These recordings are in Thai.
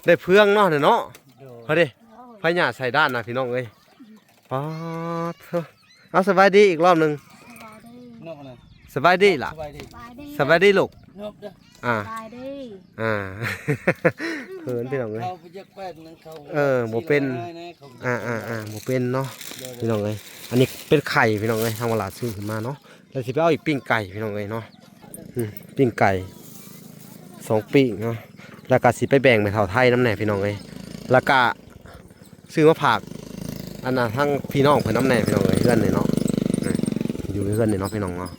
ได้เพื่องเนาะเนาะพอดีไฟหยาใส่ด้านนะพี่น้องเอ้ยป๊าดเอาสบายดีอีกรอบหนึ่งสบายดีล่ะสบายดีลูกเขินพี่น้องเอ้ยโมเป็นโมเป็นเนาะพี่น้องเอ้ยอันนี้เป็นไข่พี่น้องเอ้ยทางตลาดซื้อขึ้นมาเนาะแล้วสิไปเอาอีกปิ้งไก่พี่น้องเอ้ยเนาะปิ้งไก่2ปิ้งเนาะแล้วก็สิไปแบ่งไปเท่าไทยน้ำแหน่พี่น้องเอ้ยแล้วก็ซื้อมาผักอันน่ะทั้งพี่น้องเพื่อนน้ำแหน่พี่น้องเอ้ยเพื่อนเลยเนาะอยู่เพื่อนเลยเนาะพี่น้องเนาะ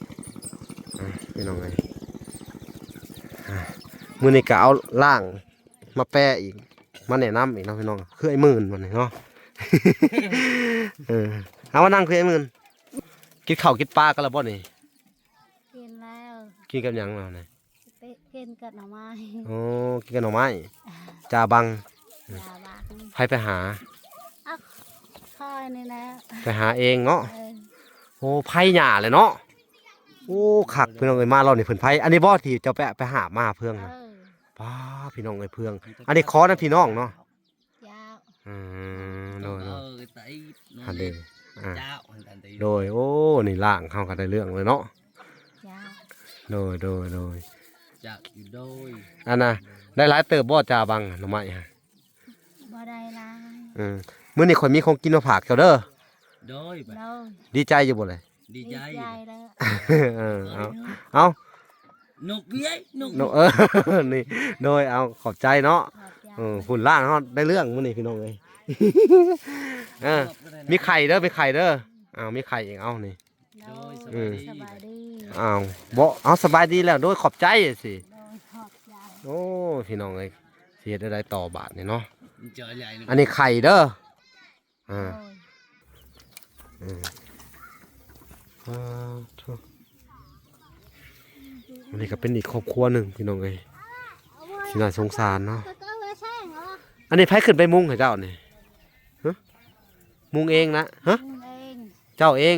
พี่น้องเอ้ยมือนี่ก็เอาล่างมาแปะอีกมาแนะนำอีกเนาะพี่น้องคือไอ้หมื่นมันเนาะเอาว่านั่งคือไอ้หมื่นกินข้าวกินปลากันแล้วบ่นี่กินแล้วกินกับยังเราเนี่ยกินกับหน่อไม้โอ้กินกับหน่อไม้จ่าบังใครไปหาคอยนี่แหละไปหาเองเนาะโอ้ไผ่หญ้าเลยเนาะโอ้ขักพี่น้องเอ้ยมาเราเนี่ยเพิ่นไผ่อันนี้บ่ที่เจ้าไปหามาเพื่องนะป้าพี่น้องเอ้ยเพื่องอันนี้ขอนะพี่น้องเนาะโดยฮันเดโดยโอ้นี่ล่างเข้ากันได้เรื่องเลยเนาะโดยอันน่ะได้หลายเติบบ่จ่าบังหน่อไม้ฮะบ่ได้หลายมื้อนี้ข่อยมีของกินมาฝากเจ้าเด้อดีใจอยู่บ่เลยดีใจแล้วเอานกเบี้ยนกนี่โดยเอาขอบใจเนาะฝุ่นล่างเขาได้เรื่องมื้อนี้พี่น้องเอ้ยมีไข่เด้อมีไข่เด้อมีไข่เองเอานี่สบายดีบ่เอาสบายดีแล้วโดยขอบใจสิโอ้พี่น้องเอ้ยเสียได้ต่อบาทนี่เนาะอันนี้ไข่เด้ออันนี้ก็เป็นอีกครอบครัวหนึ่งพี่น้องเอ้ยที่น่าสงสารเนาะอันนี้ไผขึ้นไปมุงให้เจ้านี่มุงเองนะฮะเจ้าเอง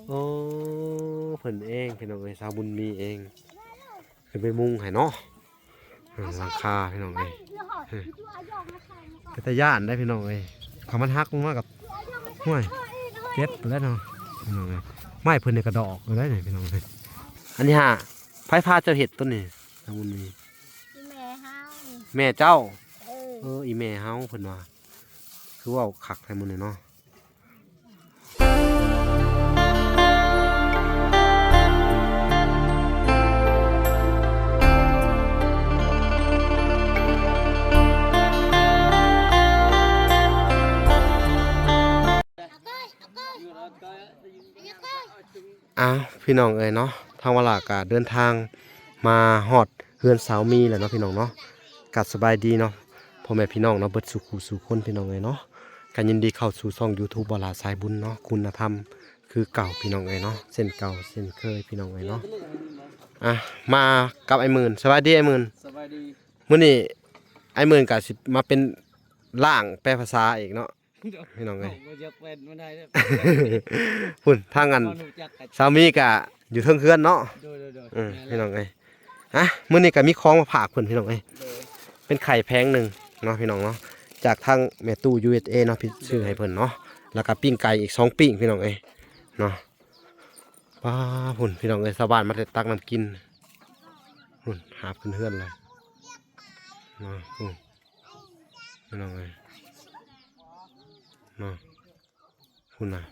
โอ้เพิ่นเองพี่น้องเอ้ยสาวบุญมีเองขึ้นไปมุงให้เนาะหลังคาพี่น้องเอ้ยเป็นตาย่านได้พี่น้องเอ้ยเขามันฮักมากกับห้วยเจ็บไปแล้วเนาะพี่น้องเอ้ยไม้เพิ่นในกระดอกเลยได้พี่น้องเอ้ยอันนี้ฮะไผพาเจ้าเห็ดต้นนี่สาวบุญมีแม่เจ้าอีแม่เฮาเพิ่นว่าคือว่าขักให้มันเนาะพี่น้องเอ้ยเนาะทางวลากาเดินทางมาฮอดเฮือนสาวมีแหละเนาะพี่น้องเนาะกัดสบายดีเนาะพ่อแม่พี่น้องเนาะเบิดสู่คนพี่น้องเอ้ยเนาะการยินดีเข้าสู่ช่อง YouTube บลาสายบุญเนาะคุณธรรมคือเก่าพี่น้องเอ้ยเนาะเส้นเก่าเส้นเคยพี่น้องเอ้ยเนาะมากับไอ้หมื่นสบายดีไอ้หมื่นสบายดีมื้อนี้ไอ้หมื่นก็สิมาเป็นล่างแปลภาษาอีกเนาะพี่น้องเอ้ยพุ่นทางกันสามีก็อยู่เทิงเฮือนเนาะพี่น้องเอ้ยมื้อนี้ก็มีของมาฝากเพิ่นพี่น้องเอ้ยเป็นไข่แพงหนึ่งเนาะพี่น้องเนาะจากทางแม่ตู้ USA เนาะพี่ซื้อให้เพิ่นเนาะแล้วก็ปิ้งไก่อีก2ปิ้งพี่น้องเอ้ยเนาะป้าพุ่นพี่น้องเอ้ยชาวบ้านมาตักน้ำกินพุ่นหาขึ้นเฮือนเลยเนาะพี่น้องเอ้ยเนาะพุ่นน่ะ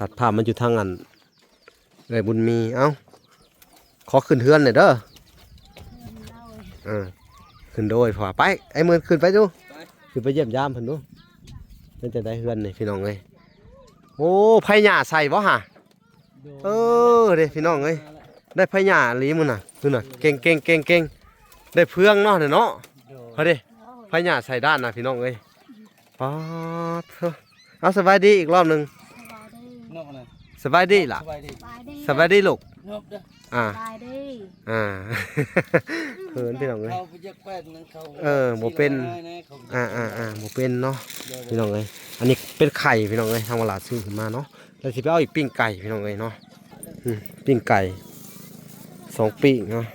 ตัดภาพมันอยู่ทางอันเลยบุญมีขอขึ้นเฮือนหน่อยเด้อขึ้นโดยพอไปไอ้มือขึ้นไปดูขึ้นไปเยี่ยมยามเพิ่นดูมันจะได้เฮือนนี่พี่น้องเอ้ยโอ้ไผ่หญ้าใส่บ่ฮะเด้พี่น้องเอ้ยได้ไผ่หญ้าลีมึงน่ะคือน่ะเก่งได้เพื่องเนาะเนาะพอดิไผ่หญ้าใส่ด้านน่ะพี่น้องเอ้ยป๊าดเอาสบายดีอีกรอบหนึ่งสบายดีล่ะสบายดีลูกเขินพี่น้องเลยโมเป็นโมเป็นเนาะพี่น้องเลยอันนี้เป็นไข่พี่น้องเลยทางตลาดซื้อขึ้นมาเนาะแล้วสิไปเอาอีกปิ้งไก่พี่น้องเลยเนาะปิ้งไก่2ปิ้งเนาะ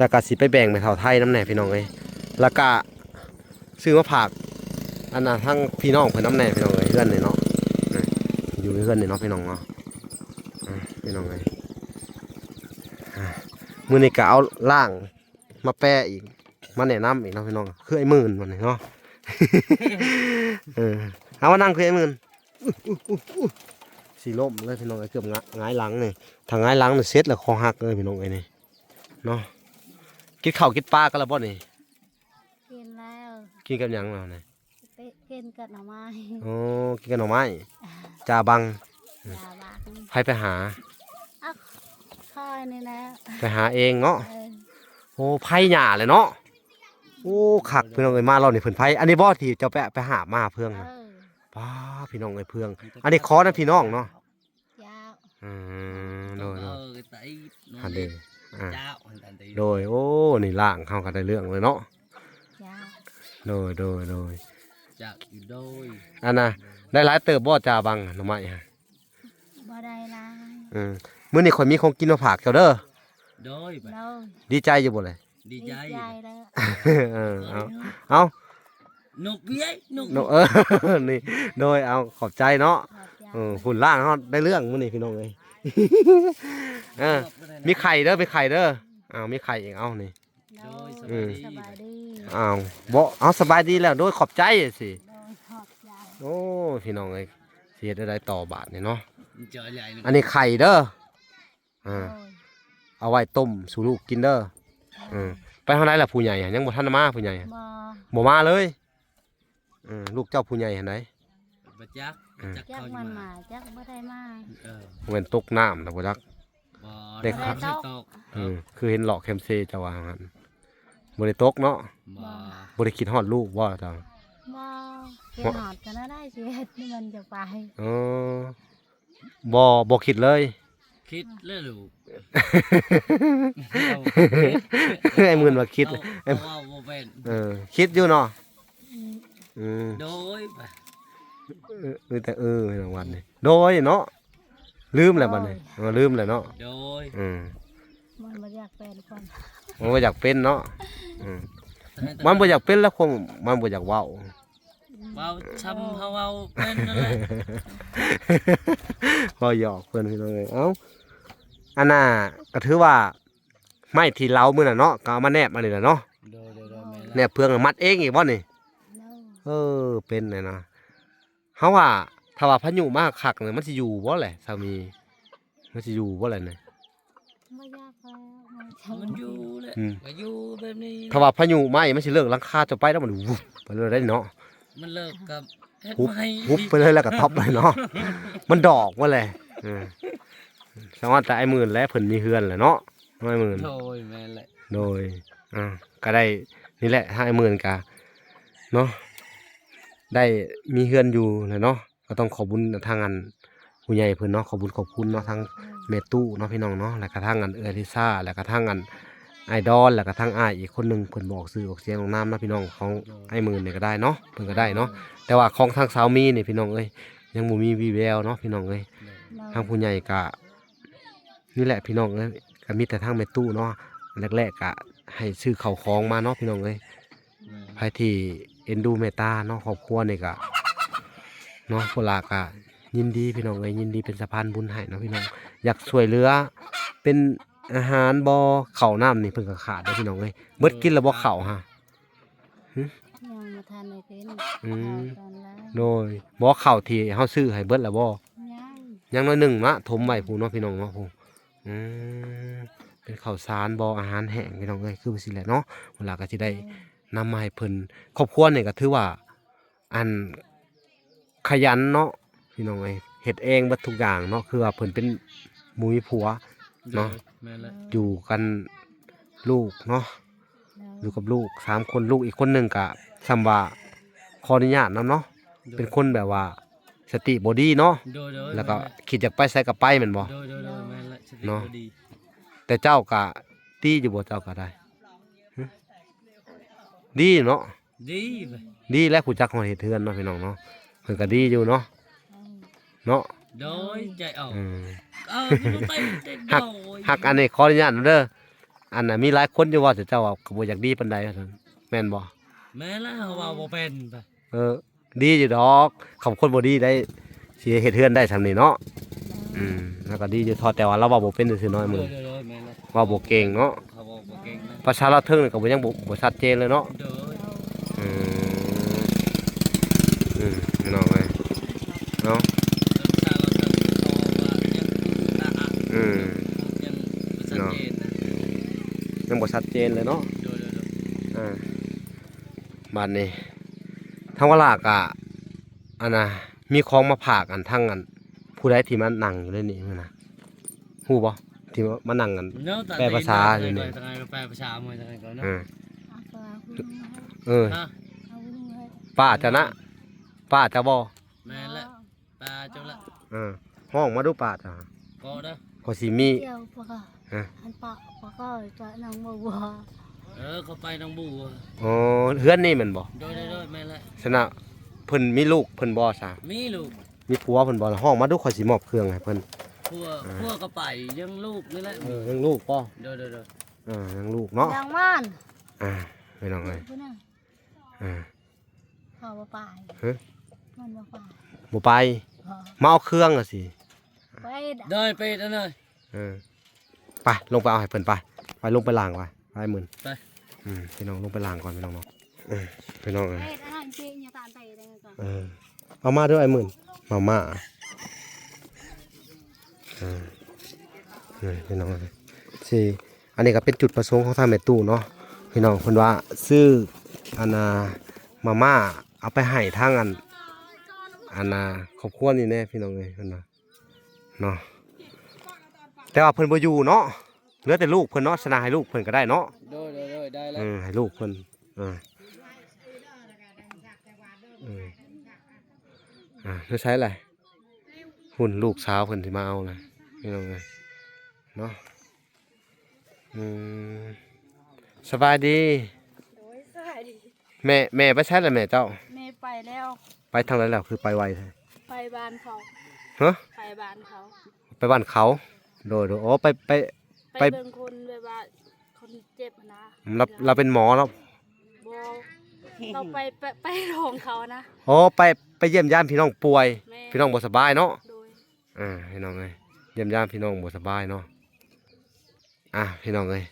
แล้วก็สิไปแบ่งไปเท่าไทยน้ำแหน่พี่น้องเอ้ยแล้วก็ซื้อมาฝากอันน่ะทั้งพี่น้องเพิ่นน้ำแหน่พี่น้องเอ้ยเพื่อนนี่เนาะอยู่เพื่อนนี่เนาะพี่น้องเนาะพี่น้องเอ้ยมื้อนี้ก็เอาล่างมาแปะอีกมาแนะนำอีกเนาะพี่น้องคือไอ้หมื่นมันนี่เนาะ เอามานั่งคือไอ้หมื่นสีล่มเลยพี่น้องเอ้ยเกือบหงายหลังนี่ถ้าหงายหลังนี่เสร็จแล้วคอหักเลยพี่น้องเอ้ยนี่เนาะกินข้าวกินปลากันแล้วบ่นี่ กินแล้ว กินกับหยังแล้วนี่ ไปกินกับหน่อไม้ โอ้กินกับหน่อไม้จ่าบัง ยาบัก ไปหา อ่ะคอยนี่แหละ ไปหาเองเนาะ เออ โอ้ไผ่หญ้าเลยเนาะโอ้คักพี่น้องเอ้ยมาเรานี่เพิ่นไผ่อันนี้บ่ที่เจ้าไปหามาเพื่อง เอ นะ อ ป้าพี่น้องเอ้ยเพื่องอันนี้ขอนะพี่น้องเนาะ ยาว โดย cái tay อันเด้อ่า chao hoàn toàn thì โดยโอ้นี่ล่างเข้ากันได้เรื่องเลยเนาะ ยาว โดย chao thì đôi อันน่ะได้หลายเติบบ่จ่าบังหน่อไม้ฮะ บ่ได้หลาย มื้อนี้ข่อยมีของกินมาฝากเจ้าเด้อ đôi โด bà ย ดีใจอยู่บ่เลย đi ดีใจ dây แล้ว เอา nục ghế nục นี่โดยเอาขอบใจเนาะ ขอบใจ ฝุ่นล่างเฮาได้เรื่องมื้อนี้พี่น้องเอ้ย มีไข่เด้อมีไข่เด้อมีไข่อีกเอานี่ โดย อืม สบายดี บ่เอาสบายดีแล้วโดยขอบใจสิ โดยขอบใจ โอ้พี่น้องเอ้ยสิเฮ็ดได้ต่อบาทนี่เนาะ trở lại อันนี้ไข่เด้อ โดย เอาไว้ต้มสู่ลูกกินเด้อไปเท่าไหร่ล่ะผู้ใหญ่อะยังบ่ทันมาผู้ใหญ่อะ บ่ บ่มาเลยลูกเจ้าผู้ใหญ่หันใด bà chắc Ừ. chắc จัก thôi มัน nhưng มา mà จักบ่ได้มา เว้นตกน้ำนะบ่จัก bà Để nó khắp. sẽ tốt คือเห็นหลอกแคมเซเจ้าว่าหั่นบ่ได้ตกเนาะ bà บ่ได้คิดฮอดลูกบ่เจ้า บ่กินหอดกันได้สิเฮ็ดนี่มันจะไป เออบ่คิดเลย khít lên đủ ไอ้หมื่นว่าคิด em vô ven คิดอยู่เนาะ อืม đôi bà แต่รางวัลนี่โดยเนาะลืมแล้วบัดนี้ลืมแล้วเนาะ đôi มันบ่อยากเป็นคน มันบ่อยากเป็นเนาะมันบ่อยากเป็นแล้วคงมันบ่อยากเว้า vào xăm hao hao bên đó là พอหยอกเพื่อนพี่น้องเลยเอ้าอันน่ะก็ถือว่าไม้ที่เล้ามื้อน่ะเนาะก็เอามาแนบมานี่แหละเนาะ đôi mẹ แนบเพื่องมัดเองอีกบ่นี่ โดย เป็นเลยนะเฮาว่าถ้าว่าพายุมากคักเนี่ยมันสิอยู่บ่แหละสามีมันสิอยู่บ่แหละเนี่ย บ่อยากแล้วมันจะ mình du đấy bà du bên đi ถ้าว่าพายุไหม้มันสิเลิกหลังคาจะไปแล้วมันวุบไปเลยได้เนาะ mình lợp cầm hết หุบ may หุบไปเลยแล้วก็ท็อปเลยเนาะมันดอกว่าแหละสวัสดีไอ้หมื่นและเพิ่นมีเฮือนแหละเนาะไอ้หมื่น thôi mẹ lại โดยก็ได้นี่แหละห้าหมื่นกะเนาะได้มีเฮือนอยู่เลยเนาะก็ต้องขอบคุญทางอันผู้ใหญ่เพิ่นเนาะขอบคุณเนาะทางเมตู้เนาะพี่น้องเนาะแล้วก็ทางอันลิซ่าแล้วก็ทางอันไอดอลแล้วก็ทางอ้ายอีกคนหนึงเพิ่นบอกสื่อออกเสียงลงน้ำเนาะพี่น้องของไอ้หมื่นนี่ก็ได้เนาะเพิ่นก็ได้เนาะแต่ว่าของทางสาวมีนี่พี่น้องเอ้ยยังบ่มีวีแววเนาะพี่น้องเอ้ย ทางผู้ใหญ่ก็นี่แหละพี่น้องเอ้ยก็มีแต่ทางเมตู้เนาะแรกๆก็ให้ซื้อข้าวของมาเนาะพี่น้องเอ้ยใครที่เอ็นดูเมตตาเนาะครอบครัวนี่ก็เนาะพวกเราก็ยินดีพี่น้องเอ้ยยินดีเป็นสะพานบุญให้เนาะพี่น้องอยากช่วยเหลือเป็นอาหารบ่ข้าวน้ำนี่เพิ่นก็ขาดเด้อพี่น้องเอ้ยเบิดกินแล้วบ่ข้าวฮะ ยังมาทานในกิน อืม ตอนแรก โดยบ่ข้าวที่เฮาซื้อให้เบิดแล้วบ่ ยัง ยังน้อยหนึ่งถมไว้ผู้เนาะพี่น้องเนาะผู้เป็นข้าวสารบ่อาหารแห้งพี่น้องเอ้ยคือสิแหละเนาะเวลาก็สิได้นำมาให้เพิ่นครอบครัวนี่ก็ถือว่าอันขยันเนาะพี่น้องเอ้ยเฮ็ดเองเบิดทุกอย่างเนาะคือว่าเพิ่นเป็นหมู่มีผัว Nó. mẹ lại อยู่กันลูกเนาะอยู่กับลูก3คนลูกอีกคนหนึงก็ซำว่าขออนุญาตนำเนาะเป็นคนแบบว่าสติบ่ดีเนาะ đôi đôi แล้วก็คิดอยากไปไสก็ไปแม่นบ่ đôi mẹ lại sẽ Nó. đi แต่เจ้าก็ดีอยู่บ่เจ้าก็ได้หึดีเนาะ đi vậy ดีและผู้จักของเฮ็ดเทือนเนาะพี่น้องเนาะเพิ่นก็ดีอยู่เนาะเนาะ đôi chạy ẩu อืม cái tay Hạc. đôi ฮักอันนี้ขออนุญาตเด้อ อันน่ะมีหลายคนอยู่ว่าแต่เจ้าว่าก็บ่อยากดีปานใดว่าซั่นแม่นบ่ แม่แล้วเขาว่าบ่เป็นไป เออดีอยู่ดอกคำคนบ่ดีได้สิเฮ็ดเฮือนได้ซำนี้เนาะแล้วก็ดีอยู่ทอดแต่ว่าเราเว้าบ่เป็นซื่อๆน้อย โด มื้อย แม่แล้ว เว้าบ่เก่งเนาะ เขาบอกบ่เก่งนะ ภาษาลาวเทิงนี่ก็บ่ยังบ่ชัดเจนเลยเนาะ โดย อืมน้องเอ้ยเนาะ ถ้าเราจะเขาว่ายังตาอ่ะ อืม ยังบ่ชัดเจนนะ ยังบ่ชัดเจนเลยเนาะ โดย อ่าบัดนี้ทางวลากะอันน่ะมีของมาผากอันทั้งอันผู้ใดที่มานั่งอยู่ในนี้มื้อน่ะฮู้บ่ที่มานั่งกัน เนาะ แปลภาษาอยู่นี่ ทางไหนก็แปลภาษามาทางไหนก่อนเนาะ อืม เอาปลาคุณให้ เออ ฮะ เอาคุณให้ ป้าจะนะป้าจะบ่ แม่แล้วปลาเจ้าละ เออห้องมาดูป้าจ้ะ ก็เด้อ ขอยสิมี เกี่ยวปลาก็ ฮะ อันปลาปลาก็จะนางบัว เขาไปน้องบัว อ๋อเฮือนนี่แม่นบ่ โดยแม่ละ ฉะนั้นเพิ่นมีลูกเพิ่นบ่ซะ มีลูก มีผัวเพิ่นบ่ล่ะห้องมาดูข่อยสิมอบเครื่องให้เพิ่น พวกก็ไปยังลูกนี่แหละ ยังลูกป่ะ โดย ยังลูกเนาะ นางม่าน ไม่น้องเลย ผู้นั้น อ่า เขาบ่ไป ฮะ มันบ่ไป บ่ไป พอ มาเอาเครื่องอ่ะสิ ไปดัก ได้ไปนั่นเลย เออไปลงไปเอาให้เพิ่นไปลงไปล้างไปหมื่น ไป พี่น้องลงไปล้างก่อนพี่น้องเนาะพี่น้อง ไป เอ้ย อาหารเชียงอย่าตานไปได้ก่อน เอามาด้วยไอ้หมื่นมาม่าพี่น้องเลยสิอันนี้ก็เป็นจุดประสงค์ของทางแม่ตู้เนาะพี่น้องเพิ่นว่าซื้ออันน่ะมาม่าเอาไปให้ทางอันน่ะครอบครัวนี่แน่พี่น้องเอ้ยเพิ่นว่าเนาะแต่ว่าเพิ่นบ่อยู่เนาะเหลือแต่ลูกเพิ่นเนาะชนะให้ลูกเพิ่นก็ได้เนาะ โดยได้แล้ว ให้ลูกเพิ่นจะใช้อะไรหุ่นลูกสาวเพิ่นที่มาเอาเลยพี่น้องเลยเนาะสบายดี โดยสวัสดี แม่ไปใช้อะไรแม่เจ้า แม่ไปแล้ว ไปทางไหนแล้วคือไปไวใช่ ไปบ้านเขา ฮะ ไปบ้านเขา ไปบ้านเขาโดยโอ้ไป ไปเบิ่งคนแบบว่าคนเจ็บนะ เราเป็นหมอแล้ว บ่เราไปโรงเขานะ โอ้ไปเยี่ยมยามพี่น้องป่วย แม่ พี่น้องบ่สบายเนาะ โดย พี่น้องเลยเยี่ยมยามพี่น้องบ่สบายเนาะพี่น้องเลย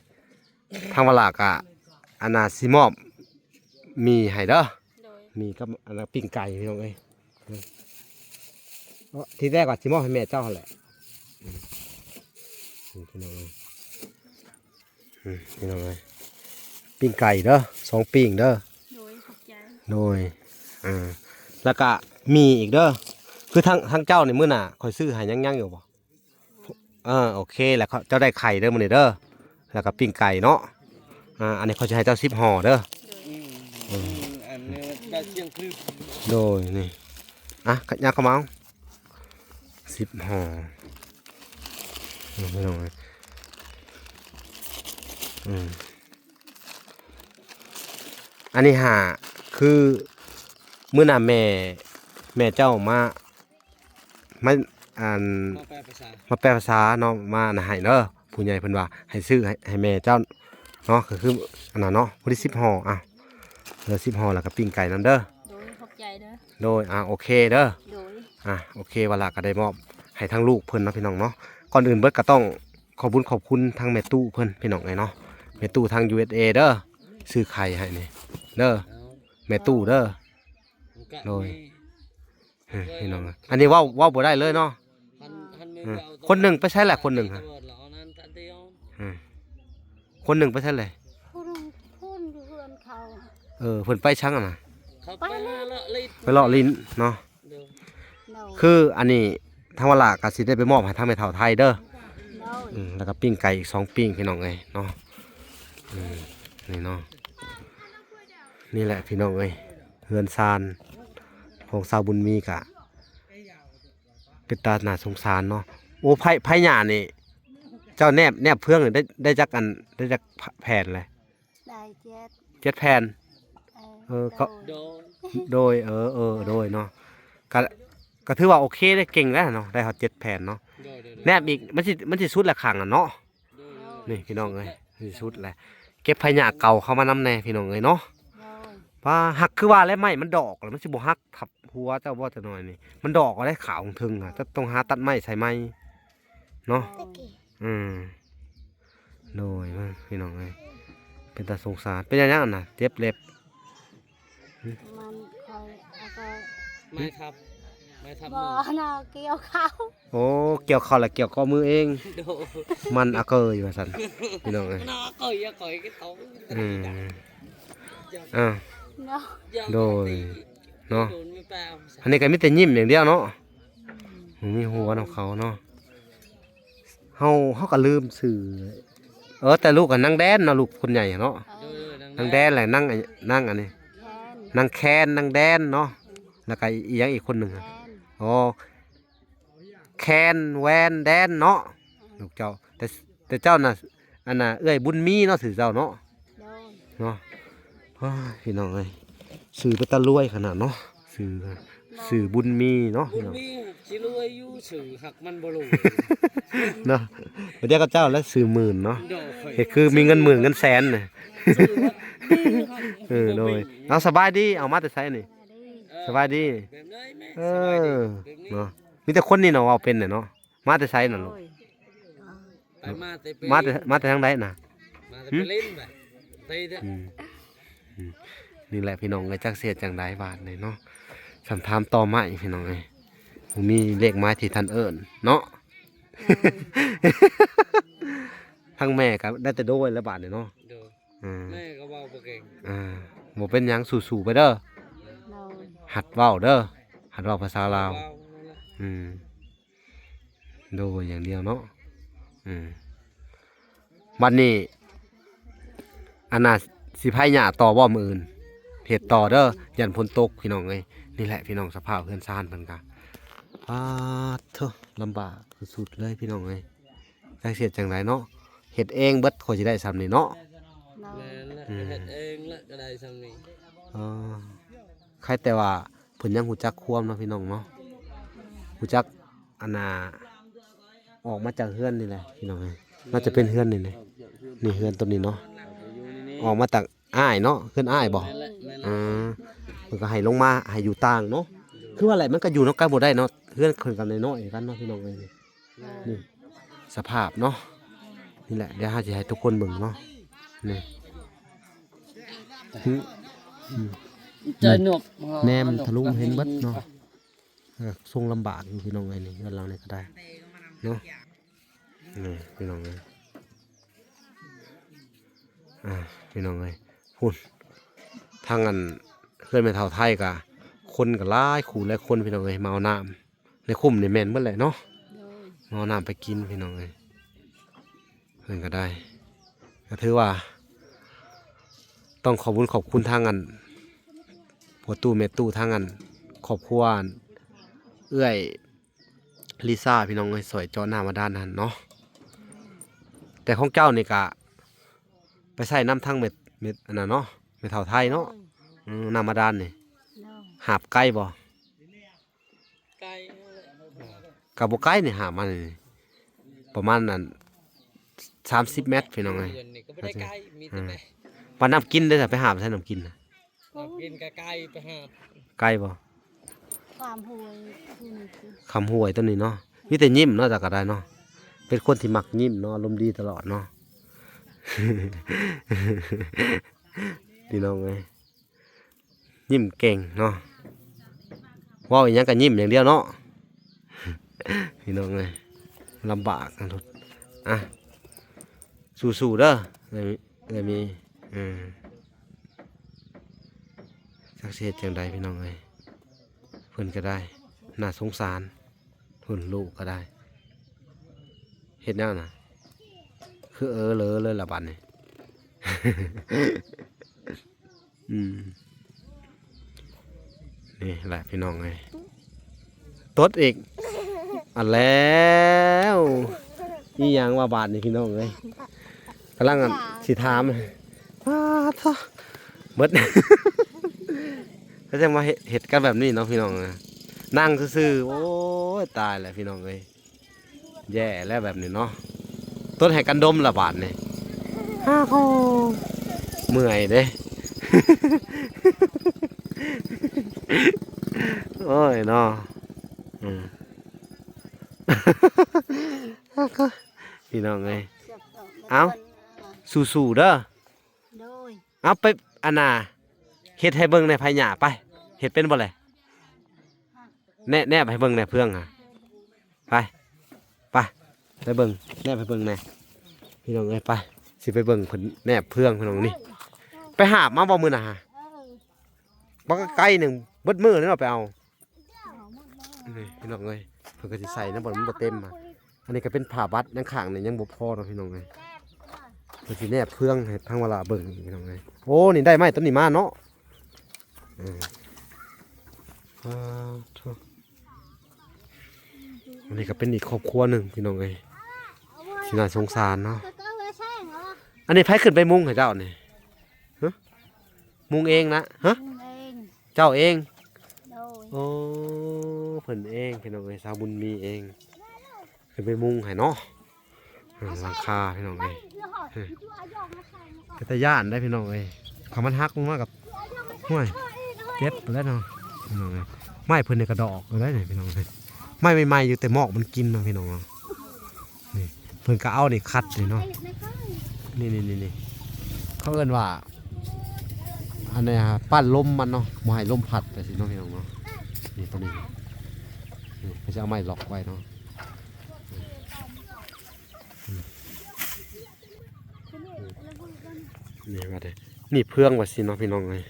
ทางวลากะอันน่ะสิมอบมีให้เด้อ โดย มีกับอันน่ะปิ้งไก่พี่น้องเลยทีแรกว่าสิมอบให้แม่เจ้าหั่นแหละพี่น้องเลยพี่น้องเลยปิ้งไก่เด้อ2ปิ้งเด้อ โดยขอบใจ โดยแล้วก็มีอีกเด้อคือทางเจ้าในมื้อน่ะคอยซื้อให้ยังอยู่บ่โอเคแล้วเจ้าได้ไข่เด้อมื้อนี้เด้อแล้วก็ปิ้งไก่เนาะอันนี้เขาจะให้เจ้า10ห่อเด้อ อันนี้ได้เชียงคลืบ โดยนี่ยาขาวเมา10ห่อไม่ต้องเลยอันนี้คือมื้อน่ะแม่เจ้ามาอัน มาแปลภาษา มาแปลภาษาเนาะมาน่ะให้เด้อผู้ใหญ่เพิ่นว่าให้ซื้อให้แม่เจ้าเนาะก็คืออันนั้นเนาะผู้ที่10ห่อเหลือ10ห่อแล้วก็ปิ้งไก่นำเด้อ โดยขอบใจเด้อ โดยโอเคเด้อ โดย โอเคเวลาก็ได้มอบให้ทั้งลูกเพิ่นเนาะพี่น้องเนาะก่อนอื่นเบิดก็ต้องขอบคุณทางแม่ตู้เพิ่นพี่น้องไงเนาะแม่ตู้ทาง USA เด้อซื้อไข่ให้นี่เด้อแม่ตู้เด้อโดยพี่น้องอันนี้เว้าบ่ได้เลยเนาะคนหนึ่งไปใช้แหละคนหนึ่งคนหนึ่งไปใช้เลย พูดอยู่เพื่อนเขา เพิ่นไปชังน่ะ ไปละลิ ไปเลาะลิ้นเนาะ โดย คืออันนี้ทางวลาก็สิได้ไปมอบให้ทางแม่เฒ่าไทยเด้อ โดย แล้วก็ปิ้งไก่อีก2ปิ้งพี่น้องเอ้ยเนาะนี่เนาะนี่แหละพี่น้องเอ้ยเฮือนซานของสาวบุญมีกะเป็นตาหน้าสงสารเนาะโอ้ไผ่หญ้านี่เจ้าแนบเพื่องนี่ได้จักแผ่นเลย ได้เจ็ด 7แผ่น ก็ โดย โดย โดยเนาะก็ถือว่าโอเคได้เก่งแล้วเนาะได้เขา7แผ่นเนาะแนบอีกมันสิสุดละครั้งอ่ะเนาะนี่พี่น้องเอ้ย ที่สุดแหละเก็บพญาเก่าเข้ามานำแน่พี่น้องเอ้ยเนาะ โดย ว่าหักคือว่าแล้วไม้มันดอกแล้วมันสิบ่หักทับหัวเจ้าบ่จะน้อยนี่มันดอกก็ได้ขาวถึงอ่ะจะต้องหาตัดไม้ใส่ไม้เนาะอืมโดยมันพี่น้องเอ้ยเป็นตาสงสารเป็นยังไงน่ะเจ็บเล็บ มันคอยเอาไป ไม่ครับไม่ทับ บ่ มือ น่าเกี่ยวเขา โอ้เกี่ยวข้าวแล้วเกี่ยวข้อมือเอง โด มันอะเกยว่าซั่นพี่น้องเอ้ย น้าก่อยอย่าก่อยcái tấu อืมอ่า เนาะ โดยเนาะ โดนไม่แปล อันนี้ก็มีแต่ยิ้มอย่างเดียวเนาะมีหัวของเขาเนาะเฮาก็ลืมสื่อแต่ลูกก็นั่งแดนเนาะลูกคนใหญ่เนาะ เออ นั่งแดนแหละนั่งอันนี้ แคน นั่งแคนนั่งแดนเนาะแล้วก็อีกอย่างอีกคนหนึ่ง แค อะ น อ๋อแคนแวนแดนเนาะลูกเจ้าแต่เจ้าน่ะอันน่ะเอ้ยบุญมีเนาะสื่อเจ้าเนาะ โดย เนาะอ้าวพี่น้องเอ้ยสื่อไปตะรวยขนาดเนาะสื่อบุญมีเนาะ บุ พี่ ญ น้อง มีชิรวยอยู่สื่อหักมันบ่รู้ เนาะเดี๋ยวกับเจ้าแล้วสื่อหมื่นเนาะ โดย เห็นคือมีเงินหมื่นเงินแสนน่ะ สื่อหักมีหัก โดยเอาสบายดีเอามาแต่ไสนี่ สวัสดี สบายดี แบบไหนแม่ เอ สบายดี อ แบบนี้ เนาะมีแต่คนนี่เนาะเอาเป็นน่ะเนาะมาแต่ไสน่ะ โด ลูก ย ไปมาแต่ไป มาแต่ทางใดน่ะ มาแต่ไปเล่นไปตีเด้อ อืมนี่แหละพี่น้องไอ้จักเสียจังไดบาทเลยเนาะคำถามต่อมาอีกพี่น้องไอ้ผมมีเลขไม้ที่ท่านเอิญเนาะ ทั้งแม่กับได้แต่โดยและบาทเนี่ยเนาะ โดย อ่า แม่ก็เว้าบ่เก่ง บ่เป็นหยังสู่ๆไปเด้อ โดย หัดเว้าเด้อหัดเว้าภาษาลาว เว้านั่นแหละ อืมโดยอย่างเดียวเนาะบัดนี้อันน่ะสิพายหญ้าต่อบ่มื้ออื่นเฮ็ดต่อเด้อยันฝนตกพี่น้องเอ้ยนี่แหละพี่น้องสภาพเพื่อนซ่านเพิ่นกะเถอะลำบากสุดๆเลยพี่น้องเอ้ยจักเสียจังไดเนาะเฮ็ดเองเบิดขอยสิได้ซ้ำนี่เนาะ โดย แม่นละก็เฮ็ดเองละก็ได้ซำนี้ อ๋อใครแต่ว่าเพิ่นยังฮู้จักความเนาะพี่น้องเนาะฮู้จักอันน่ะออกมาจากเฮือนนี่แหละพี่น้องเอ้ยน่าจะเป็นเฮือนนี่แหละนี่เฮือนตัวนี้เนาะ อยู่นี่ ออกมาจากอ้ายเนาะเฮือนอ้ายบ่ แม่นละแม่นละ อ่าเพิ่นก็ให้ลงมาให้อยู่ต่างเนาะคือว่าอะไรมันก็อยู่นอกกันบ่ได้เนาะเฮือนคนกันน้อยๆกันเนาะพี่น้องเอ้ยนี่สภาพเนาะนี่แหละเดี๋ยวเฮาสิให้ทุกคนเบิ่งเนาะนี่ ใจหนวก แนมทะลุเห็นเบิดเนาะทรงลำบากอยู่พี่น้องเอ้ยนี่เฮือนหลังนี้ก็ได้เนาะนี่พี่น้องเอ้ยพี่น้องเอ้ยพุ่นทางอันเฮือนแม่เฒ่าไทยก็คนก็หลายคู่หลายคนพี่น้องเอ้ยมาเอาน้ำในคุ้มนี่แม่นเบิดแหละเนาะ โดย เอาน้ำไปกินพี่น้องเลยเพื่อนก็ได้ก็ถือว่า ต้องขอบคุณทางอันผัวตู้แม่ตู้ทางอันครอบครัวอันเอื้อยลิซ่าพี่น้องเลยสวยจอหน้ามาด้านนั้นเนาะแต่ของเจ้านี่กะไปใส่น้ำทั้งเม็ดอันนั้นเนาะเม็ดเท่าไทยเนาะน้ำมาด้านนี่ โดย หาบใกล้บ่ ไกล กับบ่ใกล้นี่หาบมันนี่ประมาณนั้น30 เมตรพี่น้องเลย เดือนนี่ก็บ่ได้ไกลมีแต่ไป ปลาน้ำกินได้แต่ไปหาบใส่น้ำกินน่ะ เรากินไกลไปหา ใกล้บ่ ความห่วยผู้นี้คือ คำห่วยตัวนี้เนาะมีแต่ยิ้มเนาะแต่ก็ได้เนาะเป็นคนที่มักยิ้มเนาะอารมณ์ดีตลอดเนาะ พี่น้องเอ้ยยิ้มเก่งเนาะเว่าอย่างยังก็ยิ้มอย่างเดียวเนาะ พี่น้องเอ้ยลำบากกันทุกอ่ะสู้ๆเด้อเลยมีสักเสียจังใดพี่น้องเอ้ยเพิ่นก็ได้น่าสงสารเพิ่นลูกก็ได้เฮ็ดแนวน่ะคือเลอเลยละบัดนี่ นี่แหละพี่น้องไงตดอีกอันแล้วนี่ยังว่าบาทนี่พี่น้องเลยกำลังสิถามว้าท้อเบิด ก็จะมาเห็ดกันแบบนี้เนาะพี่น้องนะนั่งซื่อๆโอ้ยตายแล้วพี่น้องเลยแย่แล้วแบบนี้เนาะต้นแห่กันดมละบาทนี่ ฮ่าโหเมื่อยเด้ โอ้ยเนาะอืม พี่น้องเอ้ย เอ้า สู้ๆเด้อ โดย เอาไปอันน่ะเฮ็ดให้เบิ่งในภายหน้าไปเฮ็ดเป็นบ่เลยแนบให้เบิ่งในเพื่องอ่ะไปไปเบิ่งแนบให้เบิ่งแน่พี่น้องเอ้ยไปสิไปเบิ่งเพิ่นแนบเพื่องพี่น้องนี่ไปหาบมาบ่มื้อน่ะฮะบ่ก็ไกลหนึงเบิดมื้อนี่เนาะไปเอานี่พี่น้องเอ้ยเพิ่นก็สิใส่นะบ่มันบ่เต็มอ่ะอันนี้ก็เป็นผ้าบัดยังข้างนี่ยังบ่พอเนาะพี่น้องเอ้ยเพิ่นสิแนบเพื่องให้ทางเวลาเบิ่งพี่น้องเอ้ยโอ้นี่ได้ไม้ต้นนี้มาเนาะอันนี้ก็เป็นอีกครอบครัวหนึ่งพี่น้องเอ้ยที่น่าสงสารเนาะอันนี้ไผขึ้นไปมุงให้เจ้านี่ฮะมุงเองนะฮะ เอง เจ้าเอง โดย โอ้เพิ่นเองพี่น้องเอ้ยสาวบุญมีเองขึ้นไปมุงให้เนาะหลังคาพี่น้องเอ้ยก็ตะย่านได้พี่น้องเอ้ยเขามันฮักลงมากับห้วยเจ็บไปแล้วเนาะพี่น้องเอ้ยไม้เพิ่นในกระดอกเลยนี่พี่น้องเอ้ยไม้ใหม่ๆอยู่แต่หมอกมันกินเนาะพี่น้องเนาะนี่เพิ่นก็เอานี่คัดนี่เนาะนี่เขาเอิ้นว่าอันนี้ฮะปั้นลมมันเนาะบ่ให้ลมพัดไปสิเนาะพี่น้องเนาะนี่ตัวนี้นี่เขาจะเอาไม้ล็อกไว้เนาะนี่ว่าเด้นี่เพื่องว่าสิเนาะพี่น้องเอ้ย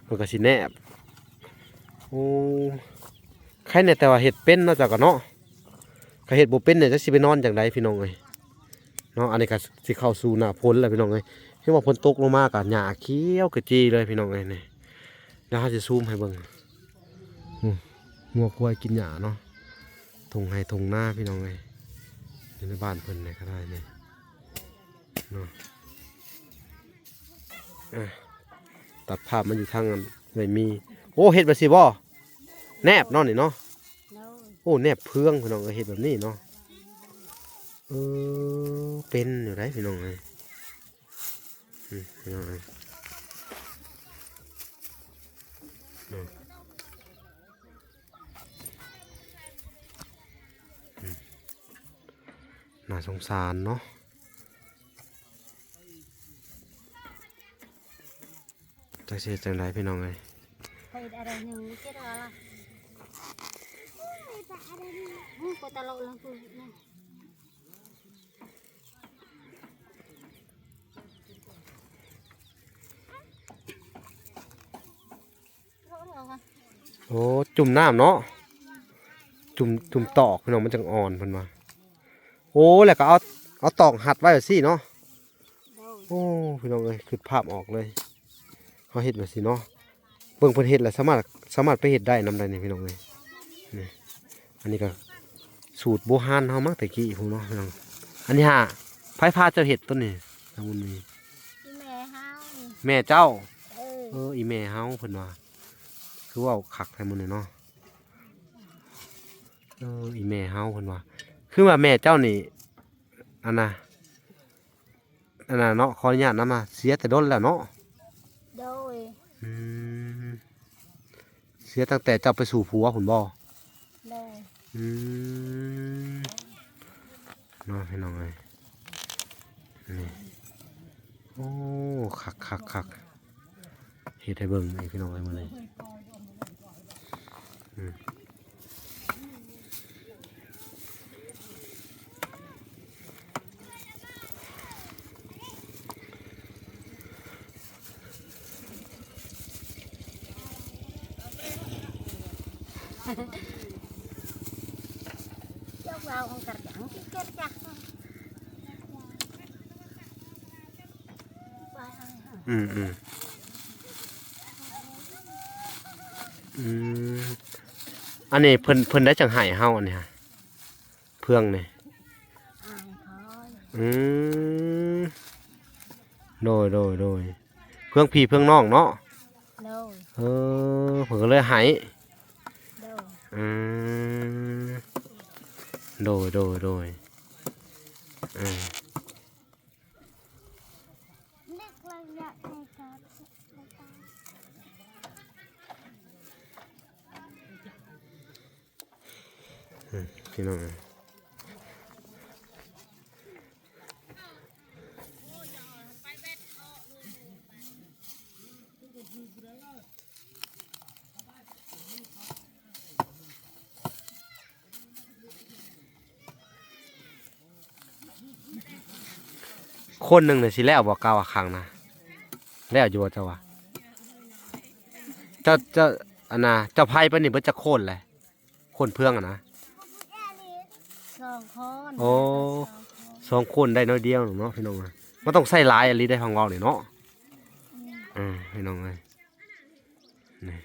เพิ่นก็สิแนบโอ้ใครเนี่ยแต่ว่าเห็ดเป็นเนาะจากกันเนาะก็เห็ดบ่เป็นเนี่ยจะสิไปนอนจังไดพี่น้องเอ้ยเนาะอันนี้ก็สิเข้าสู่หน้าฝนแล้วพี่น้องเอ้ยเห็นว่าฝนตกลงมาก็หญ้าเขียวกระจีเลยพี่น้องเอ้ยนี่เดี๋ยวเฮาสิซูมให้เบิ่งงัวควายกินหญ้าเนาะทงให้ทงหน้าพี่น้องเอ้ยอยู่ในบ้านเพิ่นนี่ก็ได้นี่เนาะตัดภาพมันอยู่ทางนั้นเลยมีโอ้เห็ดแบบสิบ่แนบเนาะนี่เนาะ โดย โอ้แนบเพื่องพี่น้องเห็ดแบบนี้เนาะเป็นอยู่ได้พี่น้องเลยพี่น้องเลยน่าสงสารเนาะจักเสียจังไรพี่น้องเลย ไปอะไรหนึ่งเจ็ดอะไรก็ตลกแล้วคือเนี่ยโอ้จุ่มน้ำเนาะจุ่มตอกพี่น้องมันจังอ่อนเพิ่นมาโอ้แล้วก็เอาตอกหัดไว้แบบซี่เนาะโอ้พี่น้องเลยคือภาพออกเลยเขาเห็ดแบบซี่เนาะเบิ่งเพิ่นเห็ดแล้วสามารถไปเห็ดได้นำได้นี่พี่น้องเลยนี่อันนี้ก็สูตรโบราณเฮามาแต่กี้พุ่นเนาะพี่น้องอันนี้ฮะไผพาเจ้าเห็ดต้นนี้ทางบุญมี แม่เฮา แม่เจ้า เออ อีแม่เฮาเพิ่นว่าคือว่าคักแท้มื้อนี้เนาะอีแม่เฮาเพิ่นว่าคือว่าแม่เจ้านี่อันน่ะเนาะขออนุญาตนำมาเสียแต่ดนแล้วเนาะ โดย อืมเสียตั้งแต่เจ้าไปสู่ผัวพุ่นบ่ โดย อืมเนาะพี่น้องเอ้ยนี่โอ้คักเฮ็ดให้เบิ่งนี่พี่น้องเอ้ยมื้อนี้เจ้าเราองค์กระจังที่เก็บจักอืมอันนี้เพิ่นได้จังไห้เฮาอันนี้ฮะเพื่องนี่ อายคอย อืมโดยเพื่องพี่เพื่องน้องเนาะ โดย เพิ่นก็เลยไห้ โดย อืมโดย พี่น้องคนหนึ่งเนี่ยสิแล้วบอกกล่าวครั้งนะแล้วอยู่บ่เจ้าวะเจ้าอันน่ะเจ้าไพ่ปะนี่เบิ่จะโค่นเลยโค่นเพื่องอะนะ 2 คน โอ้ 2 คนได้น้อยเดียวเนาะพี่น้องมันต้องใส่หลายอันนี้ได้ฟังเว้านี่เนาะพี่น้องเอ้ยนี่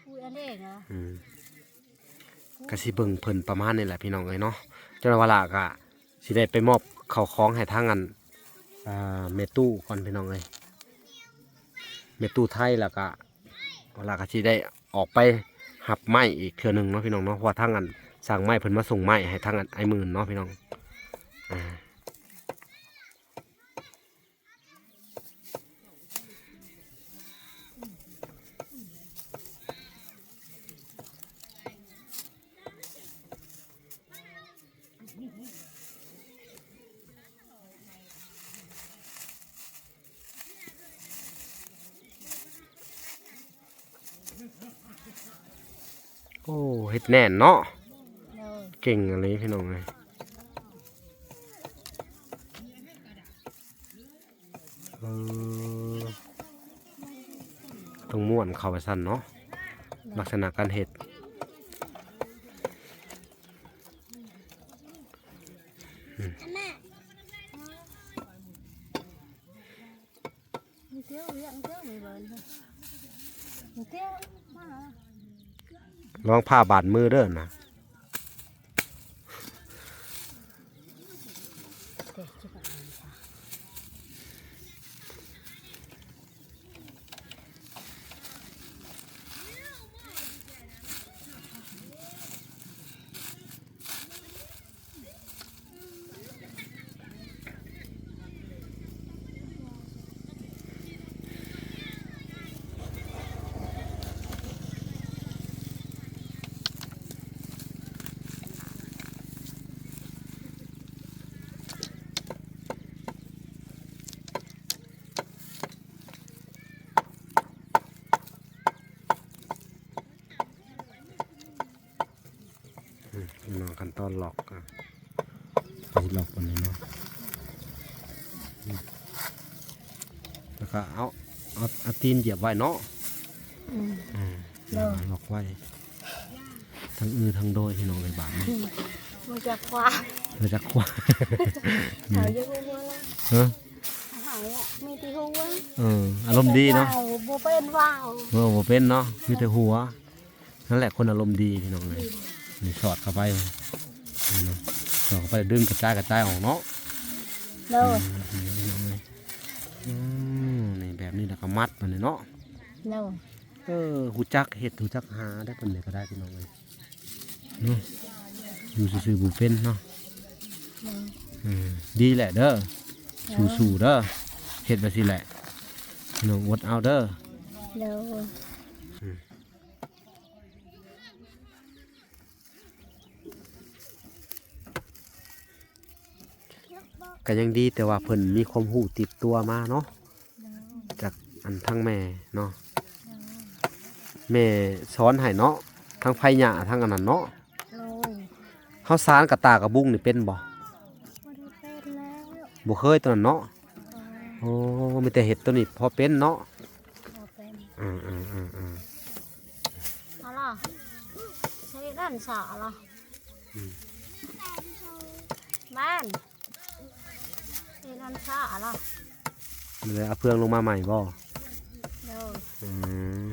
คุยอันเองเหรอ ก็สิเบิ่งเพิ่นประมาณนี้แหละพี่น้องเอ้ยเนาะเจ้าเวลาก็สิได้ไปมอบข้าวของให้ทางอันเมตู้ก่อนพี่น้องเอ้ยเมตู้ไทยแล้วก็เวลาก็สิได้ออกไปหับไม้อีกเทื่อหนึงเนาะพี่น้องเนาะเพราะว่าทางอันสั่งไม้เพิ่นมาส่งไม้ให้ทางอันไอ้หมื่นเนาะพี่น้องโอ้เฮ็ดแน่นเนาะ โดย เก่งอะไรพี่น้องเลยต้องม่วนเข้าไปสั้นเนาะลักษณะการเห็ด มีเที่ยวเรียกเที่ยวมีเบิร์นมีเที่ยวมา ลองผ้าบาดมือเด้อนะ เด็กจะแบบนี้ค่ะ น้องขั้นตอนหลอกไปหลอกคนนี้เนาะแล้วก็เอาตีนเหยียบไว้เนาะหลอกไว้ทั้งทั้งโดยพี่น้องเลยบาท มันจะคว้า เราจะคว้า หายยังหัวแล้ว เออ หายอ่ะมีที่หัว อารมณ์ดีเนาะ โบเป็นว้าว บ่เป็นเนาะมีแต่หัวนั่นแหละคนอารมณ์ดีพี่น้องเลยนี่สอดเข้าไปนี่เนาะสอดเข้าไปดึงกระจายออกเนาะ โดย นี่พี่น้องเลยนี่แบบนี้แล้วก็มัดมันเลยเนาะ โดย หูจักเห็ดหูจักหาได้คนเดียวก็ได้พี่น้องเลยเนาะอยู่ซื่อๆบุเป็นเนาะดีแหละเด้อสู้ๆเด้อเห็ดไปสิแหละพี่น้องอดเอาเด้อ โดย ก็ยังดีแต่ว่าเพิ่นมีความหูติดตัวมาเนาะจากอันทั้งแม่เนาะแม่สอนให้เนาะทั้งไผหญ้าทั้งอันนั้นเนาะ โดย เฮาสารกับตากระบุ้งนี่เป็นบ่ บ่ได้เป็นแล้ว บ่เคยตัวนั้นเนาะโอ้มีแต่เห็ดตัวนี้พอเป็นเนาะ บ่เป็น อืม เอาล่ะใช้ด้านสาล่ะบ้านใช้ด้านสาล่ะ เลยเอาเพื่องลงมาใหม่บ่ โดย อืม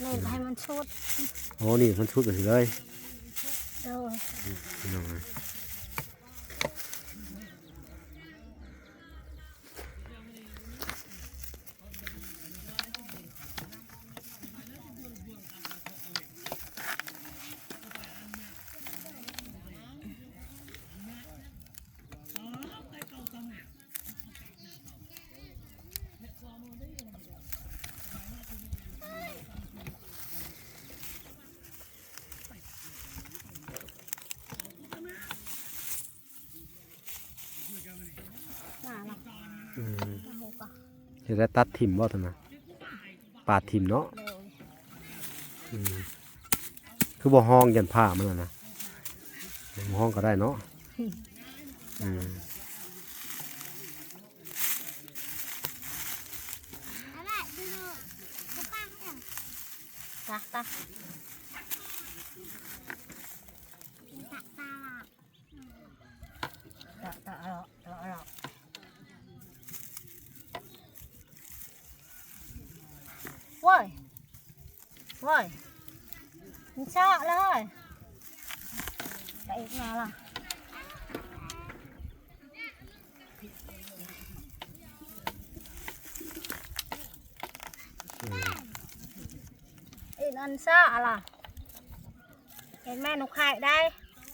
เล่นให้มันชุด โอ้นี่มันชุดไปเลย โดย พี่น้องเอ้ย อืม ตาหกอ่ะ เฮ็ดได้ตัดถิ่มบ่ซั่นน่ะปาดถิ่มเนาะ เลย อืมคือบ่ห้องยันผ้ามันน่ะนะบ่ห้องก็ได้เนาะอืม ตาตาตาเอาว้ายว้ายมันชะเลยไปอีกมาล่ะอีนั่นชะล่ะเห็นแม่หนูขายได้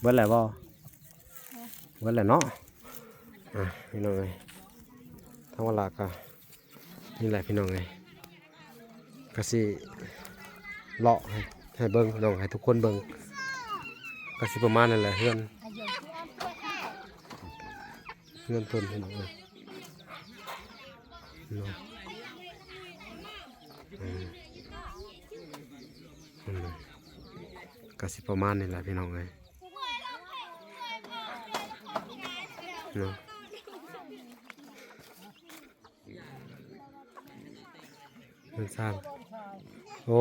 เบิดแล้วบ่เบิดแล้วเนาะพี่น้องเอ้ยทั้งเวลาก็นี่แหละพี่น้องเอ้ยก็สิเลาะให้เบิ่งพี่น้องให้ทุกคนเบิ่งก็สิประมาณนั่นแหละเฮือนเพิ่นพี่น้องเอ้ยเนาะก็สิประมาณนี่แหละพี่น้องเอ้ยเนาะมันสร้างโอ้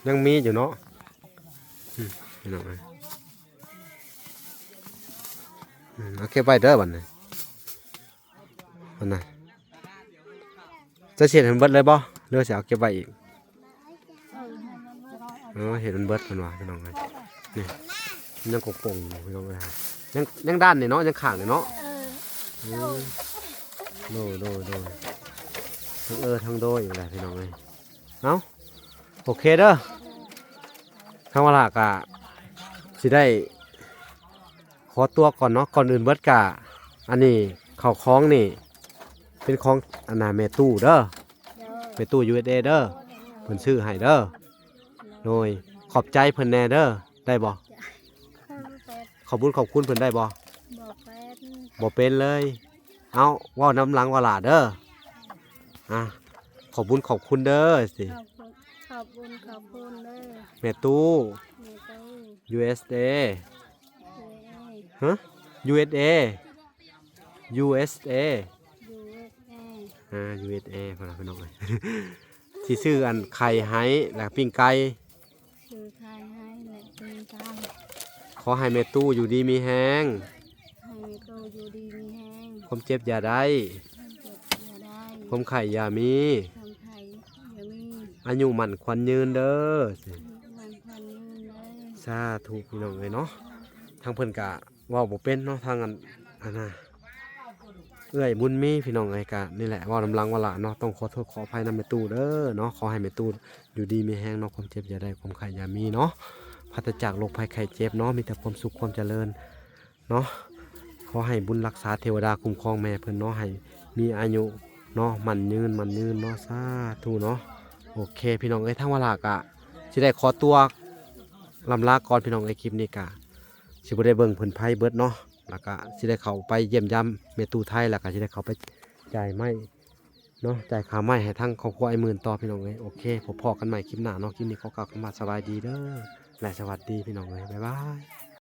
ยังมีอยู่เนาะพี่น้องเอ้ยเอาเก็บไว้เด้อบัดนี้บัดน่ะจะเสียให้มันเบิดเลยบ่หรือว่าสิเอาเก็บไว้อีกเห็นมันเบิดมันว่าพี่น้องเอ้ยนี่ยังกงๆอยู่พี่น้องเอ้ยยังด้านนี่เนาะยังข้างนี่เนาะโดทั้งโดยอยู่แหละพี่น้องเอ้ยเอ้าโอเคเด้อทางเวลากะสิได้ขอตัวก่อนเนาะก่อนอื่นเบิดกะอันนี้ข้าวคล้องนี่เป็นของอันน่ะแม่ตู้เด้อแม่ตู้ USA เด้อเพิ่นซื้อให้เด้อโดยขอบใจเพิ่นแน่เด้อได้บ่ขอบคุณเพิ่นได้บ่บ่เป็นเลยเอาเว้าน้ำหลังว่าหลาเด้อขอบคุณเด้อสิ ขอบคุณเลย แม่ตู้ แม่ตู้ USA เอ้ย ฮะ USA USA USA พอแล้วพี่น้องเลย สิซื้ออันไข่ไห้แล้วปิ้งไก่ ซื้อไข่ให้และกินกัน ขอให้แม่ตู้อยู่ดีมีแฮง ให้แม่ตู้อยู่ดีมีแห้ง ความเจ็บอย่าได้ ความเจ็บอย่าได้ ความไข่อย่ามี ทำไข่อย่ามี อายุมั่นขวัญยืนเด้อสิ มันพันยืนเลย สาธุพี่น้องเลยเนาะทางเพิ่นกะเว้าบ่เป็นเนาะทางอันน่ะเอื้อยบุญมีพี่น้องเอ้ยกะนี่แหละเว้านำลังว่าละเนาะต้องขอโทษขออภัยนำแม่ตู้เด้อเนาะขอให้แม่ตู้อยู่ดีมีแฮงเนาะความเจ็บอย่าได้ความไข้อย่ามีเนาะปราศจากโรคภัยไข้เจ็บเนาะมีแต่ความสุขความเจริญเนาะขอให้บุญรักษาเทวดาคุ้มครองแม่เพิ่นเนาะให้มีอายุเนาะมันยืนเนาะสาธุเนาะโอเคพี่น้องเอ้ยทางว่าละกะสิได้ขอตัวลำลาก่อนพี่น้องเอ้ยคลิปนี้กะสิบ่ได้เบิ่งเพิ่นไผเบิดเนาะแล้วก็สิได้เข้าไปเยี่ยมยามเมตู้ไทยแล้วก็สิได้เข้าไปจ่ายไม้เนาะจ่ายค่าไม้ให้ทั้งครอบครัวไอ้หมื่นต่อพี่น้องเอ้ยโอเคพบกันใหม่คลิปหน้าเนาะคลิปนี้ขอกล่าวคำว่าสบายดีเด้อและสวัสดีพี่น้องเอ้ยบ๊ายบาย